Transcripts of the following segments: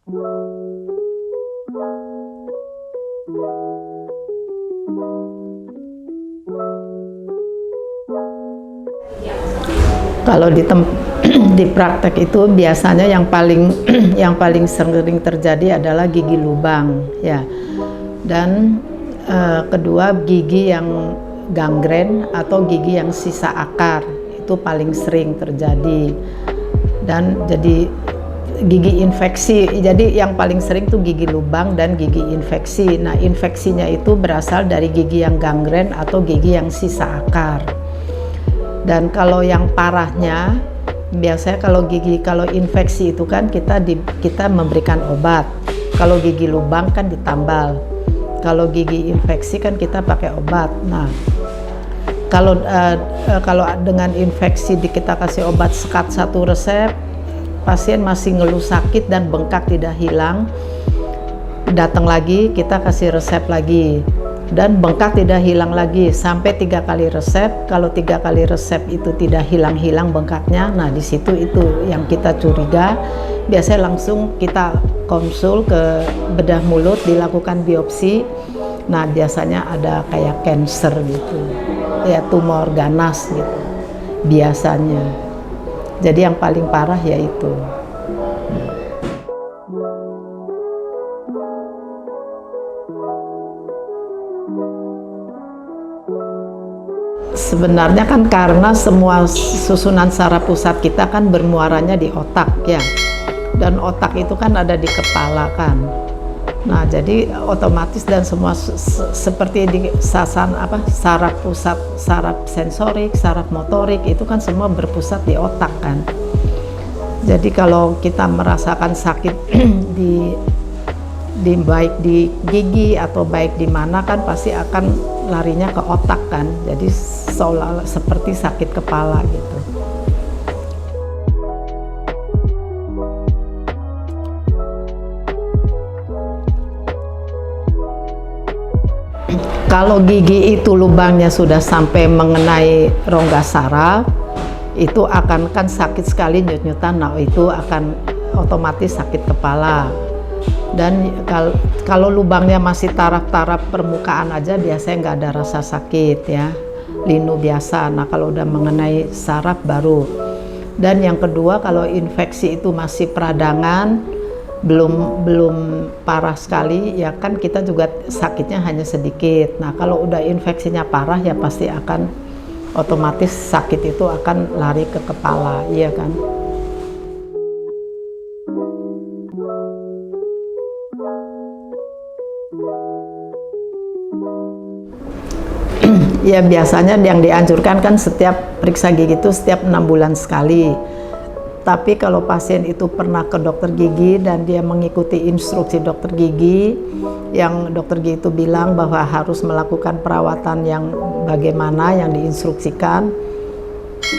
Kalau di praktek itu biasanya yang paling yang paling sering terjadi adalah gigi lubang ya. Dan kedua gigi yang gangren atau gigi yang sisa akar itu paling sering terjadi. Dan jadi gigi infeksi, jadi yang paling sering tuh gigi lubang dan gigi infeksi. Nah, infeksinya itu berasal dari gigi yang gangren atau gigi yang sisa akar. Dan kalau yang parahnya, biasanya kalau infeksi itu kan kita memberikan obat. Kalau gigi lubang kan ditambal. Kalau gigi infeksi kan kita pakai obat. Nah, kalau dengan infeksi kita kasih obat sekat 1 resep, pasien masih ngeluh sakit dan bengkak tidak hilang, datang lagi kita kasih resep lagi. Dan bengkak tidak hilang lagi sampai 3 kali resep. Kalau 3 kali resep itu tidak hilang-hilang bengkaknya, nah di situ itu yang kita curiga. Biasanya langsung kita konsul ke bedah mulut, dilakukan biopsi. Nah, biasanya ada kayak cancer gitu, ya tumor ganas gitu biasanya. Jadi yang paling parah yaitu. Sebenarnya kan karena semua susunan saraf pusat kita kan bermuaranya di otak ya, dan otak itu kan ada di kepala kan. Nah, jadi otomatis dan semua seperti di saraf pusat, saraf sensorik, saraf motorik itu kan semua berpusat di otak kan. Jadi kalau kita merasakan sakit baik di gigi atau baik di mana kan pasti akan larinya ke otak kan. Jadi seolah seperti sakit kepala gitu. Kalau gigi itu lubangnya sudah sampai mengenai rongga saraf, itu akan kan sakit sekali nyut-nyutan. Nah, itu akan otomatis sakit kepala. Dan kalau lubangnya masih taraf-taraf permukaan aja biasanya nggak ada rasa sakit ya, linu biasa. Nah, kalau udah mengenai saraf baru. Dan yang kedua, kalau infeksi itu masih peradangan, belum parah sekali ya kan, kita juga sakitnya hanya sedikit. Nah, kalau udah infeksinya parah ya pasti akan otomatis sakit itu akan lari ke kepala, iya kan. Ya biasanya yang dianjurkan kan setiap periksa gigi itu setiap 6 bulan sekali. Tapi kalau pasien itu pernah ke dokter gigi dan dia mengikuti instruksi dokter gigi, yang dokter gigi itu bilang bahwa harus melakukan perawatan yang bagaimana yang diinstruksikan,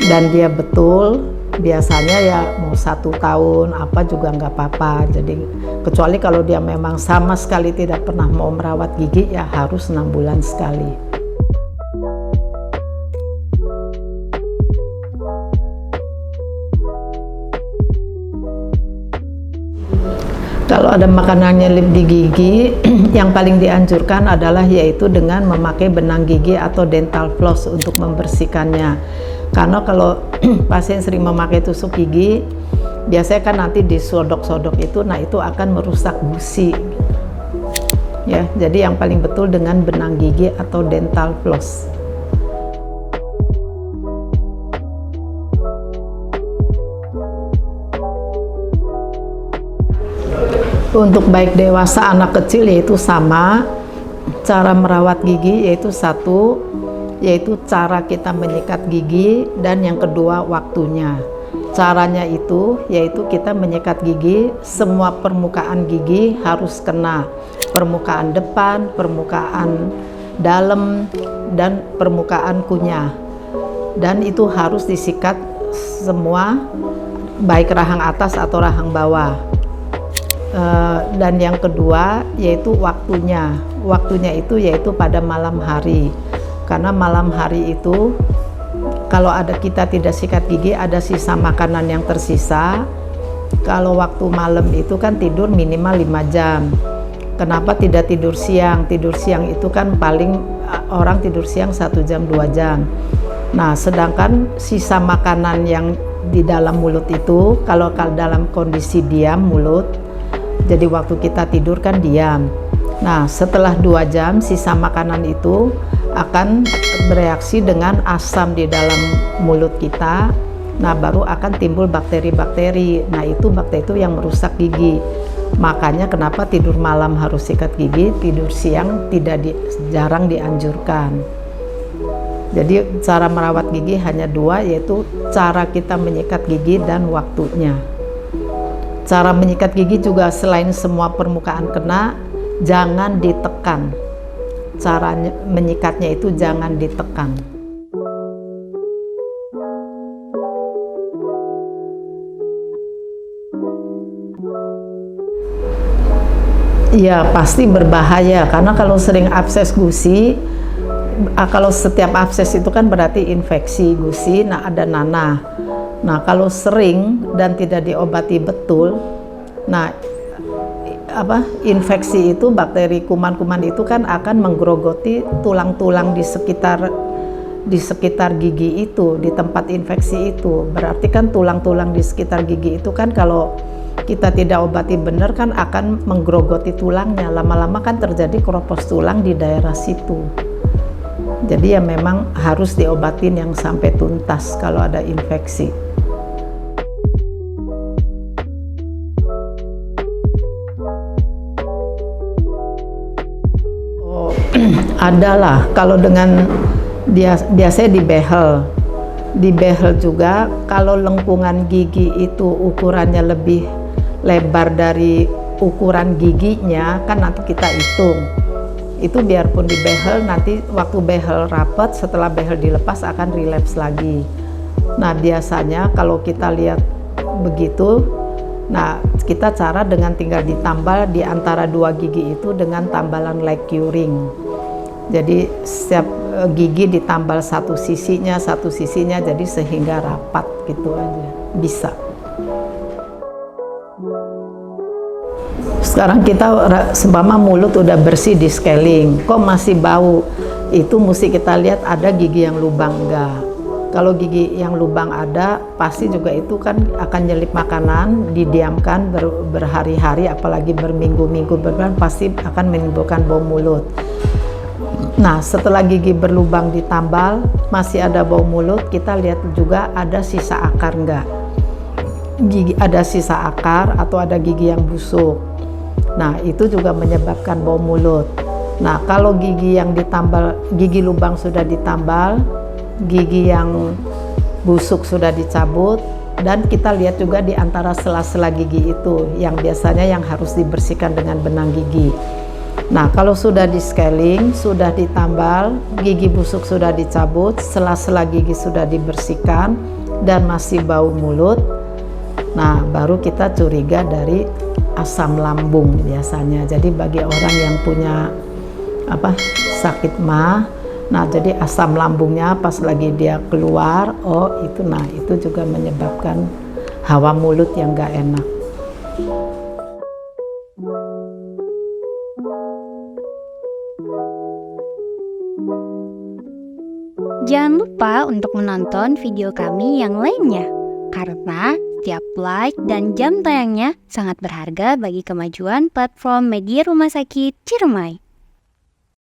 dan dia betul, biasanya ya mau 1 tahun apa juga nggak apa-apa. Jadi kecuali kalau dia memang sama sekali tidak pernah mau merawat gigi, ya harus 6 bulan sekali. Kalau ada makanan nyelip di gigi, yang paling dianjurkan adalah yaitu dengan memakai benang gigi atau dental floss untuk membersihkannya. Karena kalau pasien sering memakai tusuk gigi, biasanya kan nanti disodok-sodok itu, nah itu akan merusak gusi. Ya, jadi yang paling betul dengan benang gigi atau dental floss. Untuk baik dewasa anak kecil yaitu sama, cara merawat gigi yaitu satu, yaitu cara kita menyikat gigi, dan yang kedua waktunya. Caranya itu yaitu kita menyikat gigi, semua permukaan gigi harus kena, permukaan depan, permukaan dalam, dan permukaan kunyah, dan itu harus disikat semua, baik rahang atas atau rahang bawah. Dan yang kedua yaitu waktunya itu yaitu pada malam hari, karena malam hari itu kalau kita tidak sikat gigi, ada sisa makanan yang tersisa, Kalau waktu malam itu kan tidur minimal 5 jam. Kenapa tidak tidur siang? Tidur siang itu kan paling orang tidur siang 1 jam 2 jam. Nah, sedangkan sisa makanan yang di dalam mulut itu, kalau dalam kondisi diam mulut, jadi waktu kita tidur kan diam. Nah, setelah 2 jam sisa makanan itu akan bereaksi dengan asam di dalam mulut kita. Nah, baru akan timbul bakteri-bakteri. Nah, itu bakteri itu yang merusak gigi. Makanya kenapa tidur malam harus sikat gigi, tidur siang jarang dianjurkan. Jadi cara merawat gigi hanya 2, yaitu cara kita menyikat gigi dan waktunya. Cara menyikat gigi juga selain semua permukaan kena, jangan ditekan. Cara menyikatnya itu jangan ditekan. Ya pasti berbahaya, karena kalau sering abses gusi, kalau setiap abses itu kan berarti infeksi gusi, nah ada nanah. Nah kalau sering dan tidak diobati betul, nah infeksi itu, bakteri kuman-kuman itu kan akan menggerogoti tulang-tulang di sekitar gigi itu, di tempat infeksi itu. Berarti kan tulang-tulang di sekitar gigi itu kan kalau kita tidak obati benar kan akan menggerogoti tulangnya, lama-lama kan terjadi keropos tulang di daerah situ. Jadi ya memang harus diobatin yang sampai tuntas kalau ada infeksi. Oh, adalah kalau dengan biasanya di behel juga, kalau lengkungan gigi itu ukurannya lebih lebar dari ukuran giginya kan nanti kita hitung. Itu biarpun di behel, nanti waktu behel rapat, setelah behel dilepas akan relapse lagi. Nah biasanya kalau kita lihat begitu, nah kita cara dengan tinggal ditambal di antara 2 gigi itu dengan tambalan like curing. Jadi setiap gigi ditambal satu sisinya jadi sehingga rapat gitu aja bisa. Sekarang kita seumpama mulut udah bersih di scaling, kok masih bau, itu mesti kita lihat ada gigi yang lubang enggak. Kalau gigi yang lubang ada, pasti juga itu kan akan nyelip makanan, didiamkan berhari-hari, apalagi berminggu-minggu berbulan, pasti akan menimbulkan bau mulut. Nah setelah gigi berlubang ditambal masih ada bau mulut, kita lihat juga ada sisa akar enggak. Gigi ada sisa akar atau ada gigi yang busuk. Nah itu juga menyebabkan bau mulut. Nah kalau gigi yang ditambal, gigi lubang sudah ditambal, gigi yang busuk sudah dicabut, dan kita lihat juga di antara sela-sela gigi itu yang biasanya yang harus dibersihkan dengan benang gigi. Nah kalau sudah di scaling, sudah ditambal, gigi busuk sudah dicabut, sela-sela gigi sudah dibersihkan dan masih bau mulut, nah baru kita curiga dari asam lambung biasanya. Jadi bagi orang yang punya sakit mah, nah jadi asam lambungnya pas lagi dia keluar, oh itu, nah itu juga menyebabkan hawa mulut yang gak enak. Jangan lupa untuk menonton video kami yang lainnya, karena setiap like dan jam tayangnya sangat berharga bagi kemajuan platform media Rumah Sakit Ciremai.